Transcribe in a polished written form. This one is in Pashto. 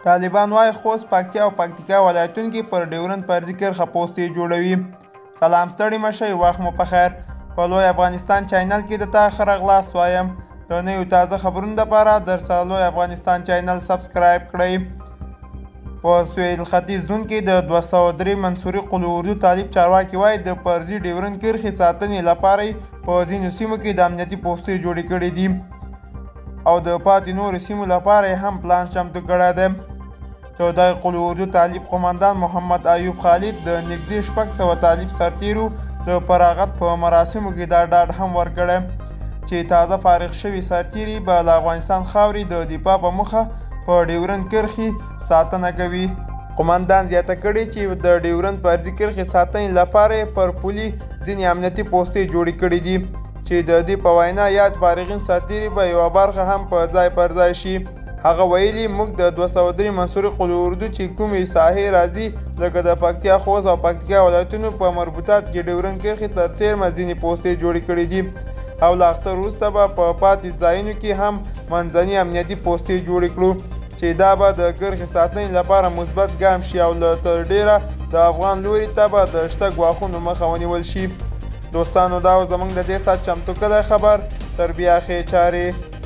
طالبان وايي خوست پکتیا او پکتیکا ولایتونو کې پر ډیورند فرضي کرښه پوستې جوړوي. سلام ستړي مه شئ، وخت مو پخیر. په لوی افغانستان چینل کې د تا ښه راغلاست وایم. د نویو تازه خبرونو دپاره در سره لوی افغانستان چینل سبسکرایب کړئ. په سویل ختیځ زون کې د 203 منصوري قلو اردو طالب چارواکي وایي د فرضي ډیورند کرښې ساتنې لپاره په ځینو سیمو کې د امنیتي پوستې جوړې کړي دي او د پاتې نورو سیمو لپاره هم پلان چمتو کړی دی. د دغه قلو اردو طالب قماندان محمد ایوب خالد د نږدې 600 طالب سرتیرو د فراغت په مراسمو کې دا ډاډ هم ورکړی چې تازه فارغ شوي سرتیري به له افغانستان خاورې د دفاع په موخه په ډیورند کرښې ساتنه کوي. قماندان زیاته کړې چې د ډیورند فرضي کرښې ساتنې لپاره پر پولي ځینې امنیتي پوستې جوړې کړي دي چې د دې په وینا یاد فارغین سرتیري به یوه برخه هم په ځای پر ځای شي. هغه ویلي موږ د 203 منصوري قلو اردو چې کومې ساحې راځي لکه د پکتیا، خوست او پکتیکا ولایتونو په مربوطات کې ډیورند کرښې تر څیرمه ځینې پوستې جوړې کړي دي او له اختر وروسته به په پاتې ځایونو کې هم منځني امنیتي پوستې جوړې کړو چې دا به د کرښې ساتنې لپاره مثبت ګام شي او له تر ډیره د افغان لوري ته به د شته ګواښونو مخه ونیول شي. دوستانو دا و زموږ د دې ساعت چمتو کړی خبر. تر بیا ښې چارې.